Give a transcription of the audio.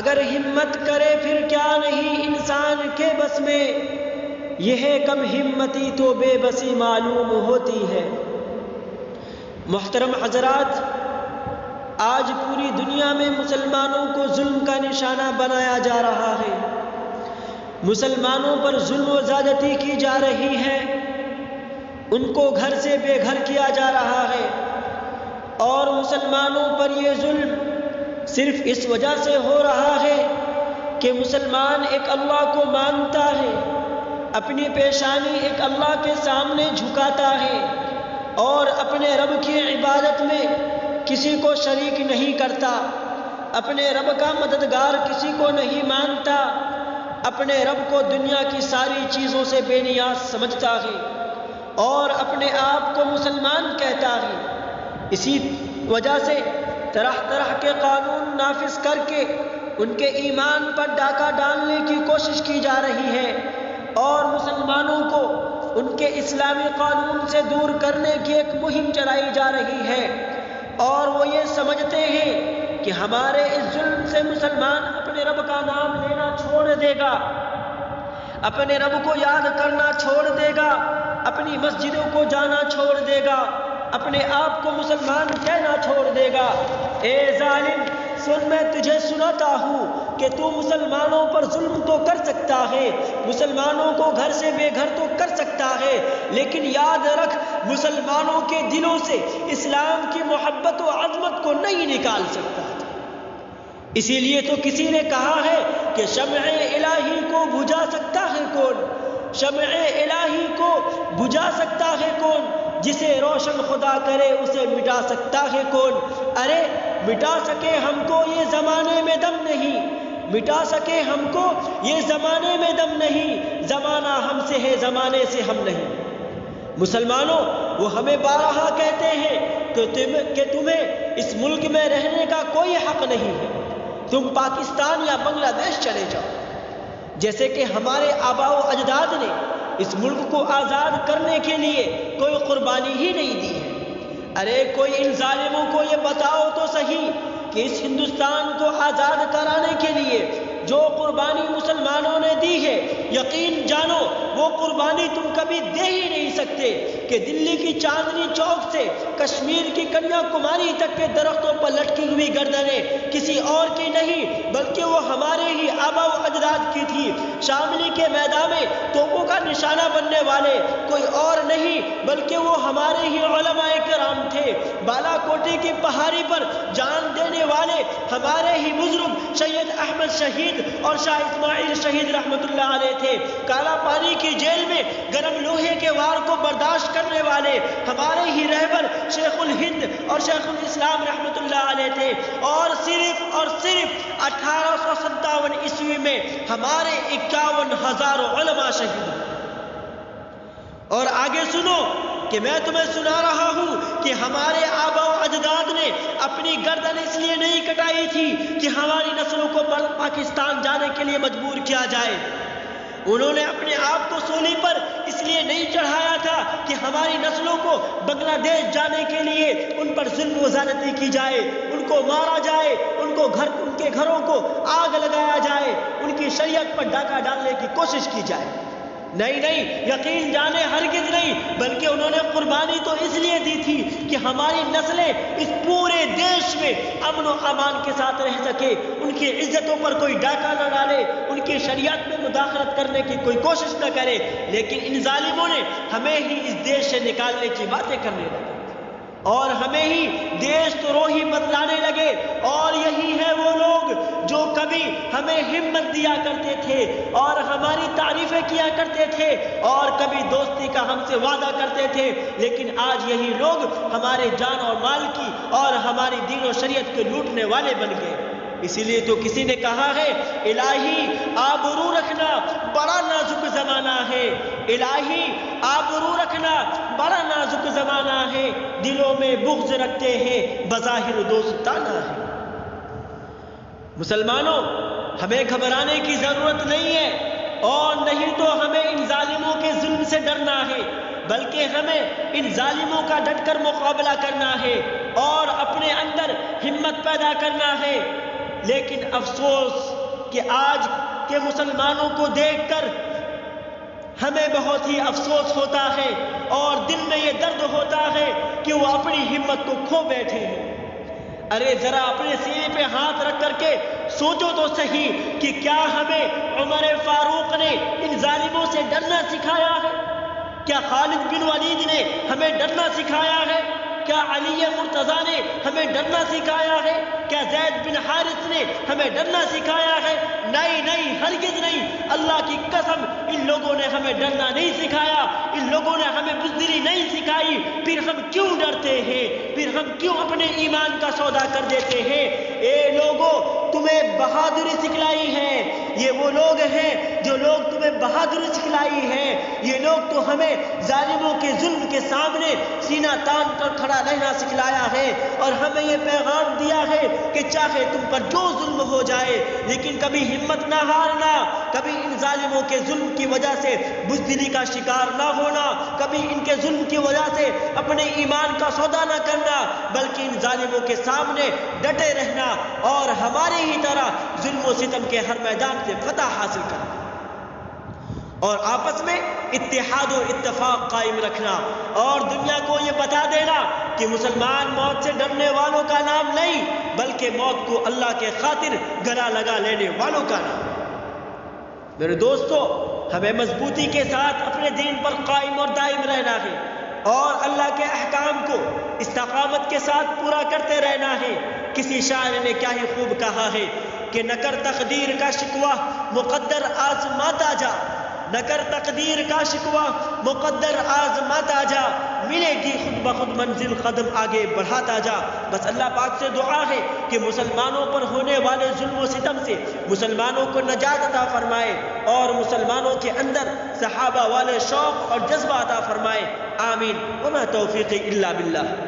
اگر ہمت کرے پھر کیا نہیں انسان کے بس میں، یہ ہے کم ہمتی تو بے بسی معلوم ہوتی ہے۔ محترم حضرات، آج پوری دنیا میں مسلمانوں کو ظلم کا نشانہ بنایا جا رہا ہے۔ مسلمانوں پر ظلم و زیادتی کی جا رہی ہے، ان کو گھر سے بے گھر کیا جا رہا ہے، اور مسلمانوں پر یہ ظلم صرف اس وجہ سے ہو رہا ہے کہ مسلمان ایک اللہ کو مانتا ہے، اپنی پیشانی ایک اللہ کے سامنے جھکاتا ہے، اور اپنے رب کی عبادت میں کسی کو شریک نہیں کرتا، اپنے رب کا مددگار کسی کو نہیں مانتا، اپنے رب کو دنیا کی ساری چیزوں سے بے نیاز سمجھتا ہے، اور اپنے آپ کو مسلمان کہتا ہے۔ اسی وجہ سے طرح طرح کے قانون نافذ کر کے ان کے ایمان پر ڈاکہ ڈالنے کی کوشش کی جا رہی ہے، اور مسلمانوں کو ان کے اسلامی قانون سے دور کرنے کی ایک مہم چلائی جا رہی ہے، اور وہ یہ سمجھتے ہیں کہ ہمارے اس ظلم سے مسلمان اپنے رب کا نام لینا چھوڑ دے گا، اپنے رب کو یاد کرنا چھوڑ دے گا، اپنی مسجدوں کو جانا چھوڑ دے گا، اپنے آپ کو مسلمان کہنا چھوڑ دے گا۔ اے ظالم، سن، میں تجھے سناتا ہوں کہ تو مسلمانوں پر ظلم تو کر سکتا ہے، مسلمانوں کو گھر سے بے گھر تو کر سکتا ہے، لیکن یاد رکھ، مسلمانوں کے دلوں سے اسلام کی محبت و عظمت کو نہیں نکال سکتا۔ اسی لیے تو کسی نے کہا ہے کہ شمع الہی کو بجھا سکتا ہے کون؟ شمع الہی کو بجھا سکتا ہے کون؟ جسے روشن خدا کرے اسے مٹا سکتا ہے کون؟ ارے مٹا سکے ہم کو یہ زمانے میں دم نہیں، مٹا سکے ہم کو یہ زمانے میں دم نہیں، زمانہ ہم سے ہے، زمانے سے ہم نہیں۔ مسلمانوں، وہ ہمیں بارہا کہتے ہیں کہ تمہیں اس ملک میں رہنے کا کوئی حق نہیں ہے، تم پاکستان یا بنگلہ دیش چلے جاؤ، جیسے کہ ہمارے آباء و اجداد نے اس ملک کو آزاد کرنے کے لیے کوئی قربانی ہی نہیں دی ہے۔ ارے کوئی ان ظالموں کو یہ بتاؤ تو صحیح کہ اس ہندوستان کو آزاد کرانے کے لیے جو قربانی مسلمانوں نے دی ہے، یقین جانو وہ قربانی تم کبھی دے ہی نہیں سکتے کہ دلی کی چاندنی چوک سے کشمیر کی کنیا کماری تک کے درختوں پر لٹکی ہوئی گردنیں کسی اور کی نہیں بلکہ وہ ہمارے ہی آباء و اجداد کی تھی۔ شاملی کے میدان میں توپوں کا نشانہ بننے والے کوئی اور نہیں بلکہ وہ ہمارے ہی علماء کرام تھے۔ بالا کوٹی کی پہاڑی پر جان دینے والے ہمارے ہی بزرگ سید احمد شہید اور شاہ اسماعیل شہید رحمت اللہ علیہ تھے۔ کالا پانی کی جیل میں گرم لوہے کے وار کو برداشت کرنے والے ہمارے ہی رہبر شیخ الہند اور شیخ الاسلام رحمت اللہ علیہ تھے، اور صرف 1857 عیسوی میں ہمارے 51,000 علماء شہید ہوئے۔ اور آگے سنو کہ میں تمہیں سنا رہا ہوں کہ ہمارے آباء و اجداد نے اپنی گردن اس لیے نہیں کٹائی تھی کہ ہماری نسلوں کو پاکستان جانے کے لیے مجبور کیا جائے، انہوں نے اپنے آپ کو سولی پر اس لیے نہیں چڑھایا تھا کہ ہماری نسلوں کو بنگلہ دیش جانے کے لیے ان پر ظلم و زیادتی کی جائے، ان کو مارا جائے، ان کے گھروں کو آگ لگایا جائے، ان کی شریعت پر ڈاکہ ڈالنے کی کوشش کی جائے۔ نہیں، یقین جانے ہرگز نہیں، بلکہ انہوں نے قربانی تو اس لیے دی تھی کہ ہماری نسلیں اس پورے دیش میں امن و امان کے ساتھ رہ سکے، ان کی عزتوں پر کوئی ڈاکہ نہ ڈالے، ان کی شریعت میں مداخلت کرنے کی کوئی کوشش نہ کرے، لیکن ان ظالموں نے ہمیں ہی اس دیش سے نکالنے کی باتیں کرنے لگے، اور ہمیں ہی دیش دروہی بتلانے لگے۔ اور یہی ہے وہ لوگ جو کبھی ہمیں ہمت دیا کرتے تھے اور ہماری تعریفیں کیا کرتے تھے اور کبھی دوستی کا ہم سے وعدہ کرتے تھے، لیکن آج یہی لوگ ہمارے جان اور مال کی اور ہماری دین و شریعت کے لوٹنے والے بن گئے۔ اسی لیے تو کسی نے کہا ہے الہی آبرو رکھنا بڑا نازک زمانہ ہے، الہی آبرو رکھنا بڑا نازک زمانہ ہے، دلوں میں بغض رکھتے ہیں بظاہر دوستانہ ہے۔ مسلمانوں، ہمیں گھبرانے کی ضرورت نہیں ہے، اور نہیں تو ہمیں ان ظالموں کے ظلم سے ڈرنا ہے، بلکہ ہمیں ان ظالموں کا ڈٹ کر مقابلہ کرنا ہے اور اپنے اندر ہمت پیدا کرنا ہے۔ لیکن افسوس کہ آج کے مسلمانوں کو دیکھ کر ہمیں بہت ہی افسوس ہوتا ہے اور دل میں یہ درد ہوتا ہے کہ وہ اپنی ہمت کو کھو بیٹھے ہیں۔ ارے ذرا اپنے سینے پہ ہاتھ رکھ کر کے سوچو تو صحیح کہ کیا ہمیں عمر فاروق نے ان ظالموں سے ڈرنا سکھایا ہے؟ کیا خالد بن ولید نے ہمیں ڈرنا سکھایا ہے؟ کیا علی مرتضیٰ نے ہمیں ڈرنا سکھایا ہے؟ کیا زید بن حارث نے ہمیں ڈرنا سکھایا ہے؟ نہیں نہیں، ہرگز نہیں۔ اللہ کی قسم ان لوگوں نے ہمیں ڈرنا نہیں سکھایا، ان لوگوں نے ہمیں بزدلی نہیں سکھائی۔ پھر ہم کیوں ڈرتے ہیں؟ پھر ہم کیوں اپنے ایمان کا سودا کر دیتے ہیں؟ اے لوگوں، تمہیں بہادری سکھلائی ہے، یہ وہ لوگ ہیں جو لوگ تمہیں بہادری سکھلائی ہے۔ یہ لوگ تو ہمیں ظالموں کے ظلم کے سامنے سینہ تان کر کھڑا رہنا سکھلایا ہے اور ہمیں یہ پیغام دیا ہے کہ چاہے تم پر جو ظلم ہو جائے لیکن کبھی ہمت نہ ہارنا، کبھی ان ظالموں کے ظلم کی وجہ سے بزدلی کا شکار نہ ہونا، کبھی ان کے ظلم کی وجہ سے اپنے ایمان کا سودا نہ کرنا، بلکہ ان ظالموں کے سامنے ڈٹے رہنا اور ہمارے ہی طرح ظلم و ستم کے ہر میدان سے فتح حاصل کرنا اور آپس میں اتحاد و اتفاق قائم رکھنا اور دنیا کو یہ بتا دینا کہ مسلمان موت سے ڈرنے والوں کا نام نہیں بلکہ موت کو اللہ کے خاطر گلا لگا لینے والوں کا نام۔ میرے دوستو، ہمیں مضبوطی کے ساتھ اپنے دین پر قائم اور دائم رہنا ہے اور اللہ کے احکام کو استقامت کے ساتھ پورا کرتے رہنا ہے۔ کسی شاعر نے کیا ہی خوب کہا ہے کہ نہ کر تقدیر کا شکوہ مقدر آزماتا جا، نہ کر تقدیر کا شکوہ مقدر آزماتا جا، ملے گی خود بخود منزل قدم آگے بڑھاتا جا۔ بس اللہ پاک سے دعا ہے کہ مسلمانوں پر ہونے والے ظلم و ستم سے مسلمانوں کو نجات عطا فرمائے اور مسلمانوں کے اندر صحابہ والے شوق اور جذبہ عطا فرمائے۔ آمین۔ وما توفیقی الا باللہ۔